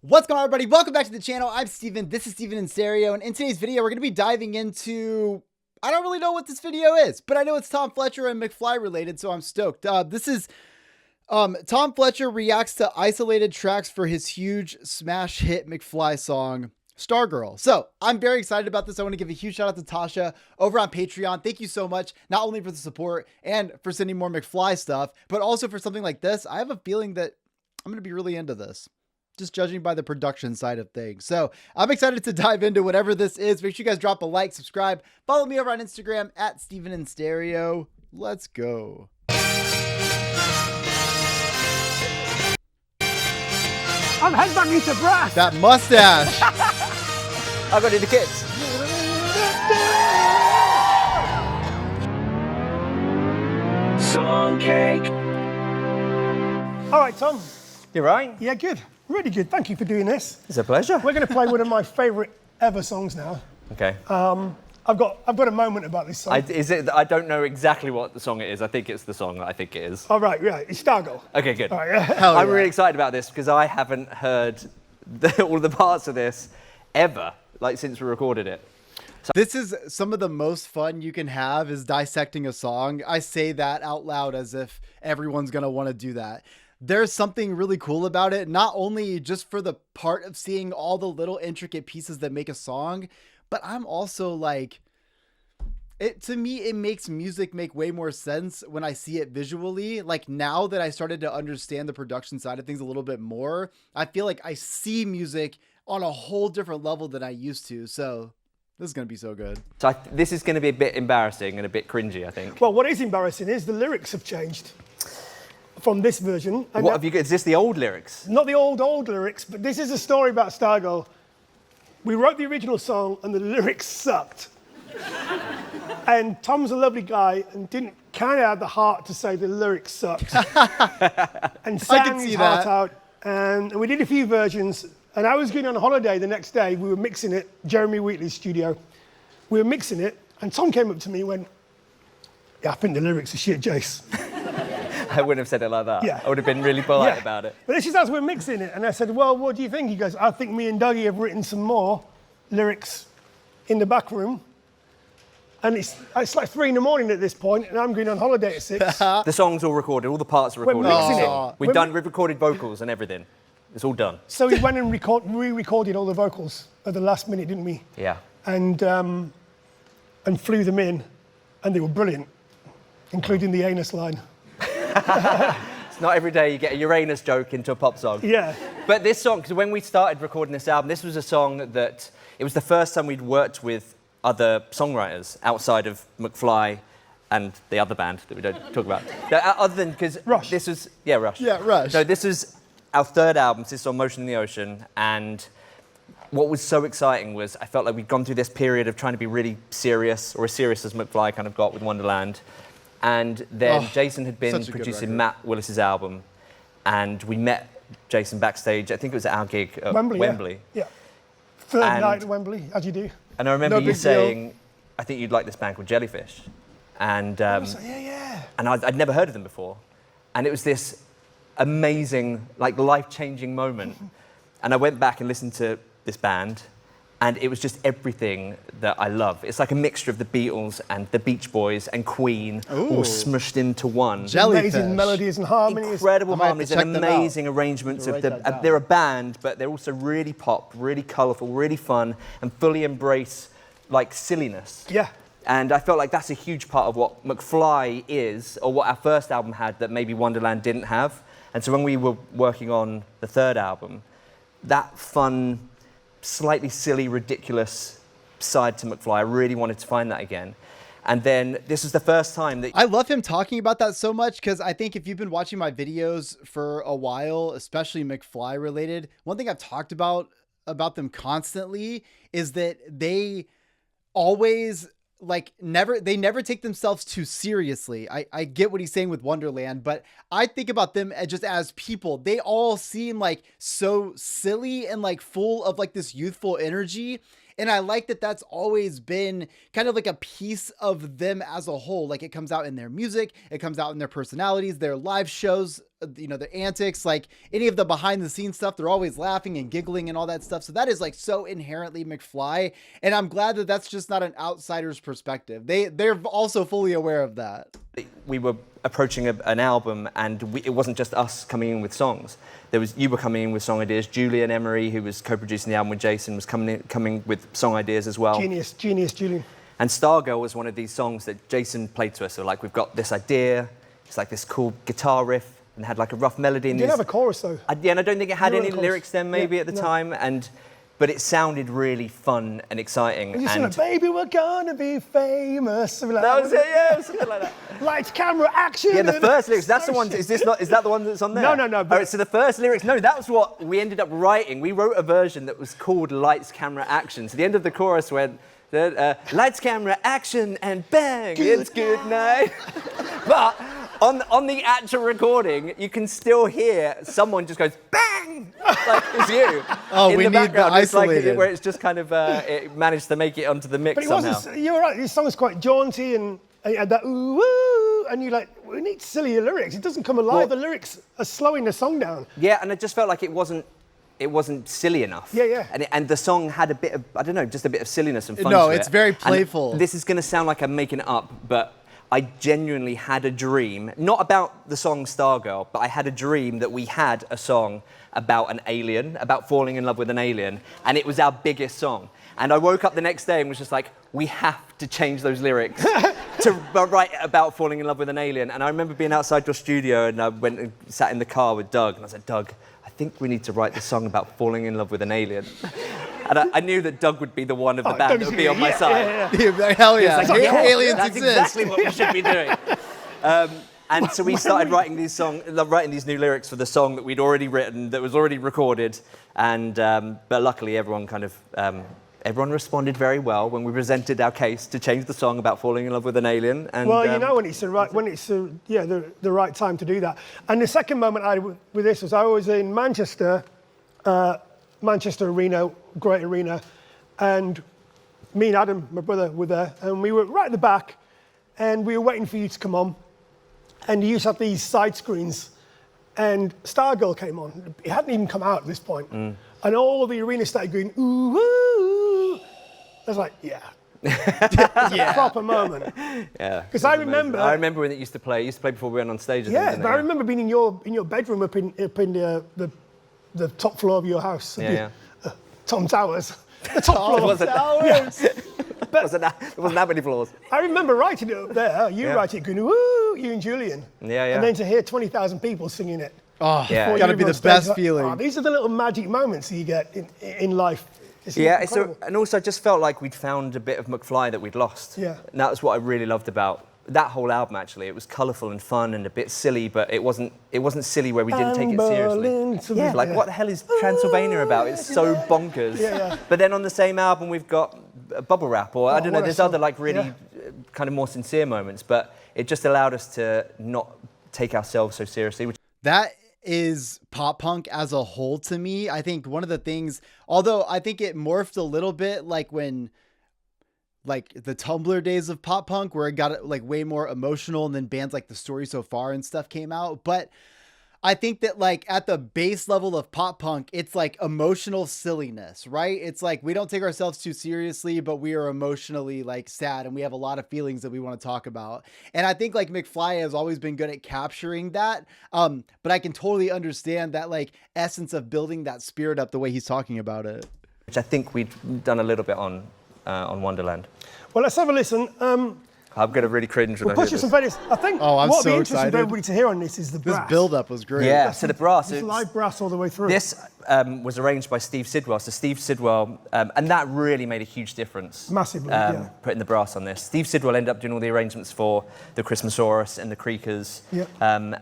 What's going on, everybody? Welcome back to the channel. I'm Steven. This is Steven in Stereo, and in today's video, we're going to be diving into... I don't really know what this video is, but I know it's Tom Fletcher and McFly related, so I'm stoked. This is Tom Fletcher reacts to isolated tracks for his huge smash hit McFly song, STARGIRL. So I'm very excited about this. I want to give a huge shout out to Tasha over on Patreon. Thank you so much, not only for the support and for sending more McFly stuff, but also for something like this. I have a feeling that I'm going to be really into this, just judging by the production side of things. So I'm excited to dive into whatever this is. Make sure you guys drop a like, subscribe, follow me over on Instagram at Steven in Stereo. Let's go. I'm headbanging to brass. That mustache. I've got to do the kids. Song cake. All right, Tom. You're right. Yeah, good. Really good. Thank you for doing this. It's a pleasure. We're going to play one of my favourite ever songs now. Okay. I've got a moment about this song. I don't know exactly what the song it is. I think it's the song that I think it is. All right, yeah, it's STARGIRL. Okay, good. All right, yeah. I'm really excited about this because I haven't heard all the parts of this ever, like since we recorded it. This is some of the most fun you can have is dissecting a song. I say that out loud as if everyone's going to want to do that. There's something really cool about it, not only just for the part of seeing all the little intricate pieces that make a song, but I'm also like, to me, it makes music make way more sense when I see it visually. Like now that I started to understand the production side of things a little bit more, I feel like I see music on a whole different level than I used to. So this is going to be so good. So this is going to be a bit embarrassing and a bit cringy, I think. Well, what is embarrassing is the lyrics have changed from this version. And What have you got? Is this the old lyrics? not the old lyrics, but this is a story about STARGIRL. We wrote the original song and the lyrics sucked. And Tom's a lovely guy and didn't kind of have the heart to say the lyrics sucked. And sang his heart out. And we did a few versions. And I was going on holiday the next day. We were mixing it, Jeremy Wheatley's studio. We were mixing it, and Tom came up to me and went, "Yeah, I think the lyrics are shit, Jace." I wouldn't have said it like that. Yeah. I would have been really polite about it. But this is as we're mixing it, and I said, "Well, what do you think?" He goes, "I think me and Dougie have written some more lyrics in the back room." And it's like 3 in the morning at this point, and I'm going on holiday at 6. The song's all recorded. All the parts are We're recorded. mixing it. We've recorded vocals and everything. It's all done. So we went and re-recorded all the vocals at the last minute, didn't we? Yeah. And flew them in, and they were brilliant, including the anus line. It's not every day you get a Uranus joke into a pop song. Yeah. But this song, because when we started recording this album, this was a song that, it was the first time we'd worked with other songwriters outside of McFly and the other band that we don't talk about. No, other than, because Rush. this was, yeah, Rush. Yeah, Rush. So this was our third album, this is on Motion in the Ocean, and what was so exciting was I felt like we'd gone through this period of trying to be really serious, or as serious as McFly kind of got with Wonderland. And then Jason had been producing Matt Willis's album, and we met Jason backstage. I think it was at our gig at Wembley. Yeah. Third night at Wembley, as you do. And I remember No you big deal. saying, I think you'd like this band called Jellyfish. And, Yeah. and I'd never heard of them before. And it was this amazing, like life-changing moment. And I went back and listened to this band, and it was just everything that I love. It's like a mixture of the Beatles and the Beach Boys and Queen all smushed into one. Jellyfish. Amazing melodies and harmonies. Incredible I might have harmonies to and check them out. amazing arrangements of Write the. that down. They're a band, but they're also really pop, really colourful, really fun, and fully embrace like silliness. Yeah. And I felt like that's a huge part of what McFly is, or what our first album had that maybe Wonderland didn't have. And so when we were working on the third album, that fun, slightly silly, ridiculous side to McFly, I really wanted to find that again. And then this was the first time that... I love him talking about that so much because I think if you've been watching my videos for a while, especially McFly related, one thing I've talked about them constantly is that they always they never take themselves too seriously. I get what he's saying with Wonderland, but I think about them just as people. They all seem like so silly and like full of like this youthful energy. And I like that that's always been kind of like a piece of them as a whole. Like it comes out in their music, it comes out in their personalities, their live shows, you know, their antics, like any of the behind the scenes stuff, they're always laughing and giggling and all that stuff. So that is like so inherently McFly. And I'm glad that that's just not an outsider's perspective. They're also fully aware of that. We were approaching an album, and it wasn't just us coming in with songs. You were coming in with song ideas. Julian Emery, who was co-producing the album with Jason, was coming with song ideas as well. Genius, Julian. And STARGIRL was one of these songs that Jason played to us. So like, we've got this idea. It's like this cool guitar riff, and had like a rough melody. It didn't have a chorus though. Yeah, and I don't think it had any lyrics then maybe at the time, but it sounded really fun and exciting. You like, baby, we're gonna be famous. Like that was it, yeah, something like that. Lights, camera, action. Yeah, the first lyrics, that's the one, is that the one that's on there? No. But so the first lyrics, no, that was what we ended up writing. We wrote a version that was called Lights, Camera, Action. So the end of the chorus went, lights, camera, action, and bang, it's good night. But on the actual recording, you can still hear someone just goes, bang! Like, it's you. Oh, in we the need the isolated. Like, where it's just kind of, it managed to make it onto the mix but it somehow. wasn't, you were right, this song is quite jaunty and you had that ooh, woo, and you're like, we need sillier lyrics. It doesn't come alive. Well, the lyrics are slowing the song down. Yeah, and it just felt like it wasn't silly enough. Yeah. And the song had a bit of, I don't know, just a bit of silliness and fun No, to it. it's very playful. And this is going to sound like I'm making it up, but I genuinely had a dream, not about the song Stargirl, but I had a dream that we had a song about an alien, about falling in love with an alien, and it was our biggest song. And I woke up the next day and was just like, we have to change those lyrics to write about falling in love with an alien. And I remember being outside your studio, and I went and sat in the car with Doug, and I said, Doug, I think we need to write this song about falling in love with an alien. And I knew that Doug would be the one of the band that would be on my side. Yeah. Hell yeah. Like, Aliens that's exist. exactly what we should be doing. And so we started writing these new lyrics for the song that we'd already written, that was already recorded. And but luckily, everyone responded very well when we presented our case to change the song about falling in love with an alien. And, well, you know when it's the right time to do that. And the second moment I had with this was I was in Manchester Arena, great arena, and me and Adam, my brother, were there, and we were right at the back, and we were waiting for you to come on, and you used to have these side screens, and Stargirl came on. It hadn't even come out at this point, and all the arena started going, ooh, ooh. I was like, yeah. Yeah. A proper moment. Yeah. Because I remember when it used to play. It used to play before we went on stage. Yeah, but I remember being in your bedroom up in the top floor of your house. Yeah. Tom Towers. The top floor. It wasn't that many floors. I remember writing it up there. You writing it, going, woo, you and Julian. Yeah. And then to hear 20,000 people singing it. Oh, yeah. Gotta be the best feeling. Oh, these are the little magic moments that you get in life. It's incredible. And also I just felt like we'd found a bit of McFly that we'd lost. Yeah. And that was what I really loved about that whole album, actually. It was colourful and fun and a bit silly, but it wasn't silly where we didn't take it seriously. Yeah. Like, what the hell is Transylvania about? It's so bonkers. Yeah. But then on the same album, we've got Bubble Wrap, or I don't know, there's other like really kind of more sincere moments, but it just allowed us to not take ourselves so seriously. That is pop punk as a whole to me. I think one of the things, although I think it morphed a little bit like when like the Tumblr days of pop punk where it got like way more emotional, and then bands like The Story So Far and stuff came out. But I think that like at the base level of pop punk, it's like emotional silliness, right? It's like we don't take ourselves too seriously, but we are emotionally like sad, and we have a lot of feelings that we want to talk about. And I think like McFly has always been good at capturing that. But I can totally understand that like essence of building that spirit up the way he's talking about it. Which I think we'd done a little bit on Wonderland. Well, let's have a listen. I'm going to really cringe when We'll push you some failures. I think what would be interesting for everybody to hear on this is the brass. This build-up was great. Yeah, so the brass. It's live brass all the way through. This was arranged by Steve Sidwell. So Steve Sidwell, and that really made a huge difference. Massively, putting the brass on this. Steve Sidwell ended up doing all the arrangements for the Christmasaurus and the Creakers. Yep.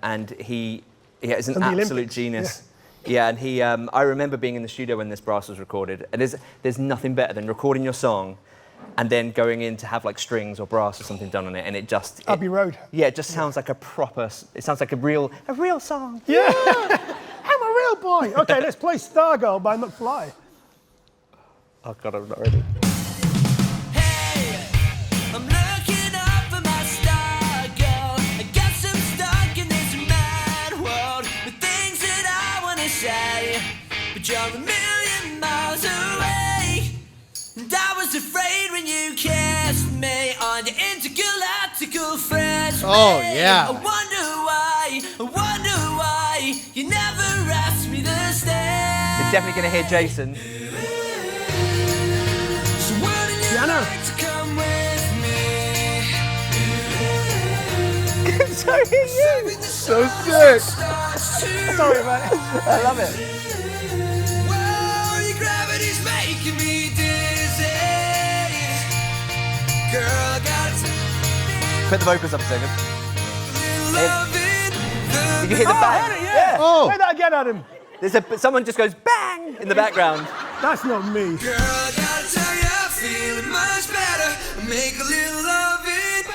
And he is an absolute Olympics. genius. Yeah, and he. I remember being in the studio when this brass was recorded, and there's nothing better than recording your song and then going in to have like strings or brass or something done on it, and it just... Abbey Road. Yeah, it just sounds like a proper... It sounds like a real song. Yeah! I'm a real boy! Okay, let's play Stargirl by McFly. Oh God, I'm not ready. I'm looking up for my star girl. I guess I'm stuck in this mad world with things that I wanna say, but you're a million miles away. And I was afraid when you kissed me on the intergalactical fresh. Oh, yeah. I wonder why you never asked me to stay. You're definitely going to hear Jason. So wouldn't you Piano. like to come with me? So sick. Sorry about it. I love it. Whoa, your gravity's making me dizzy. Girl, I got Put the vocals up a second. love it. Did you hear the Oh, I bang? heard it, yeah. Oh. Say that again, Adam. Someone just goes bang in the background. That's not me. Girl, I gotta tell you, I'm feeling much better. Make a little love it.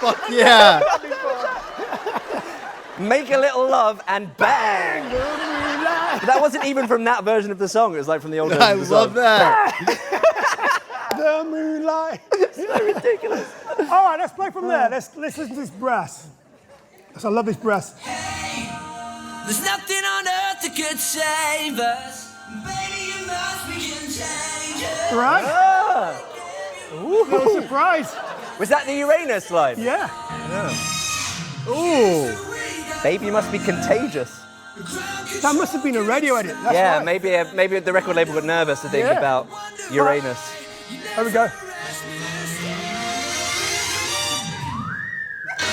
Fuck yeah. Make a little love and bang. That wasn't even from that version of the song. It was like from the old version I of the love song. that. The moonlight. So ridiculous. All right, let's play from there. Let's listen to this brass. I love this brass. There's nothing on earth that could save us. Baby, you must be contagious. Right? Ah, Little surprise. was that the Uranus line? Yeah. Ooh. Baby, you must be contagious. That must have been a radio edit. That's Yeah, right. maybe the record label got nervous to think Yeah. about Uranus. There we go.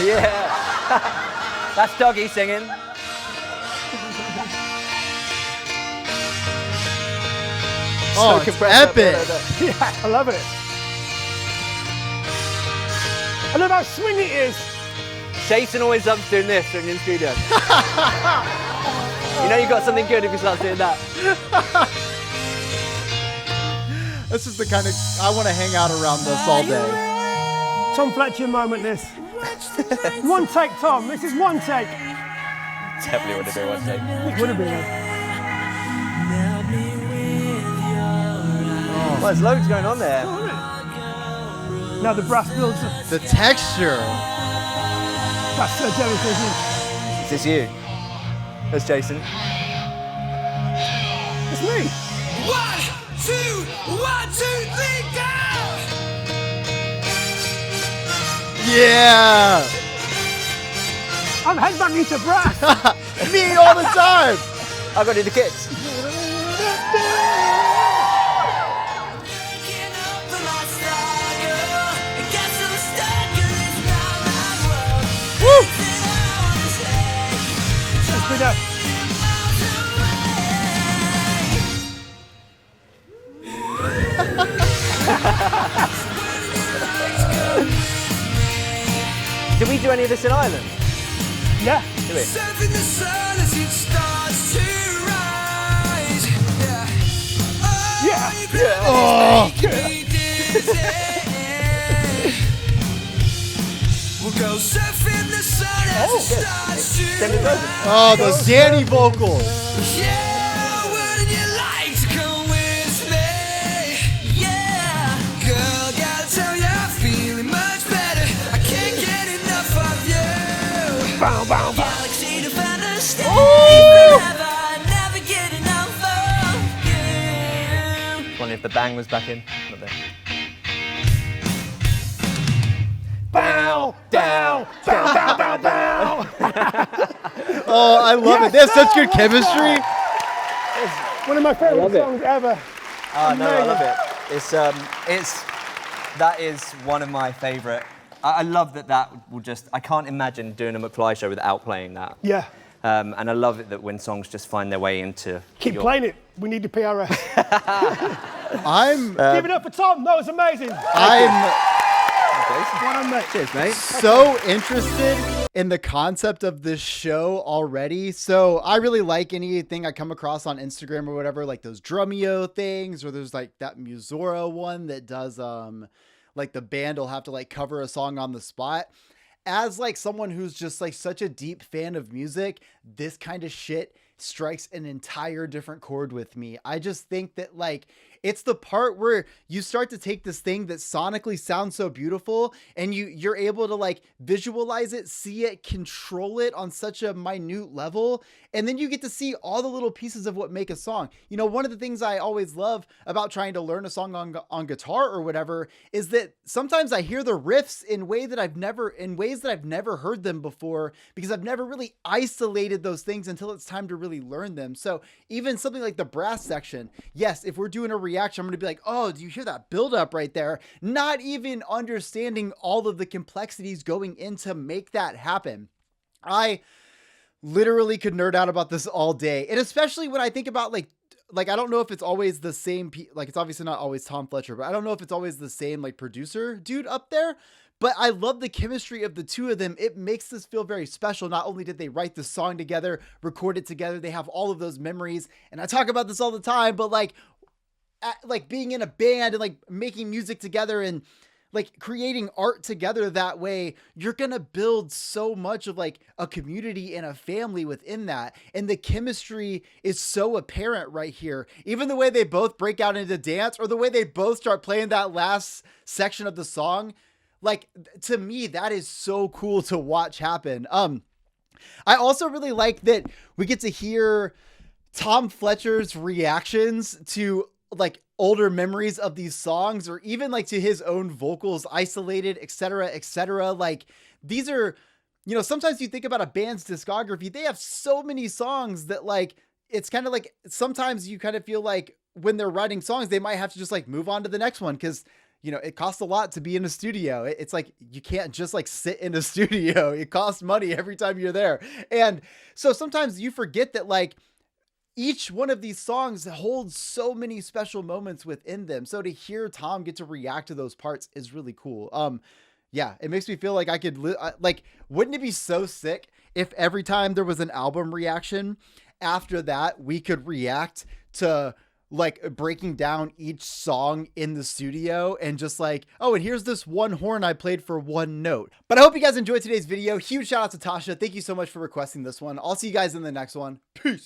Yeah. That's Doggy singing. Oh, it's compressed. epic. Yeah, I love it. I love how swingy it is. Jason always loves doing this when you're in the studio. You know you got something good if you start doing that. This is the kind of, I want to hang out around this all day. Tom Fletcher moment, this. One take, Tom. This is one take. Definitely would have been one take. It would have been. Well, there's loads going on there. Now the brass builds up. The texture. That's so devastating. Is this you? That's Jason. It's me. 1, 2, 1, 2, 3, go! Yeah. I'm headbanging to brass. Me all the time. I've got to do the kicks. Waking up for my star girl. I guess I'm stuck in this round world. Woo. That I wanna say. Let's do that. Did we do any of this in Ireland? Yeah. Do we? Surfing the sun as it starts to rise. Yeah. Yeah. Oh. We'll go surfing the sun as it starts to Send it over. Oh, those Danny vocals. Yeah, wouldn't you like to come with me? Yeah, girl, gotta tell you, I'm feeling much better. I can't get enough of you. Bow, bow, bow. Galaxy to find a stay forever. Never get enough of you. Wondering if the bang was back in. Not there. Bow, down, bow, bow, bow, bow. Oh, I love it. They have such good chemistry. One of my favorite songs ever. Oh no, I Amazing. love it. That is one of my favorite. I love that will just. I can't imagine doing a McFly show without playing that. Yeah. And I love it that when songs just find their way into. Keep playing it. We need the PRS. I'm Give it up for Tom. That was amazing. Well done, mate. Cheers, mate. so interested in the concept of this show already. So I really like anything I come across on Instagram or whatever, like those Drumeo things, or there's like that Musora one that does like the band will have to like cover a song on the spot. As like someone who's just like such a deep fan of music, this kind of shit strikes an entire different chord with me. I just think that like it's the part where you start to take this thing that sonically sounds so beautiful and you're able to like visualize it, see it, control it on such a minute level, and then you get to see all the little pieces of what make a song. You know, one of the things I always love about trying to learn a song on guitar or whatever is that sometimes I hear the riffs in ways that I've never heard them before, because I've never really isolated those things until it's time to really learn them. So even something like the brass section, yes, if we're doing a reaction, I'm going to be like, oh, do you hear that buildup right there? Not even understanding all of the complexities going in to make that happen. I literally could nerd out about this all day. And especially when I think about like, I don't know if it's always the same, like it's obviously not always Tom Fletcher, but I don't know if it's always the same like producer dude up there. But I love the chemistry of the two of them. It makes this feel very special. Not only did they write the song together, record it together, they have all of those memories. And I talk about this all the time, but like being in a band and like making music together and like creating art together that way, you're going to build so much of like a community and a family within that. And the chemistry is so apparent right here. Even the way they both break out into dance, or the way they both start playing that last section of the song. Like, to me, that is so cool to watch happen. I also really like that we get to hear Tom Fletcher's reactions to like older memories of these songs, or even like to his own vocals isolated, etc., etc. Like, these are, you know, sometimes you think about a band's discography, they have so many songs that like, it's kind of like, sometimes you kind of feel like when they're writing songs, they might have to just like move on to the next one, because you know, it costs a lot to be in a studio. It's like, you can't just like sit in a studio. It costs money every time you're there. And so sometimes you forget that like each one of these songs holds so many special moments within them. So to hear Tom get to react to those parts is really cool. Yeah, it makes me feel like I could like, wouldn't it be so sick if every time there was an album reaction after that, we could react to like breaking down each song in the studio and just like, oh, and here's this one horn I played for one note. But I hope you guys enjoyed today's video. Huge shout out to Tasha. Thank you so much for requesting this one. I'll see you guys in the next one. Peace.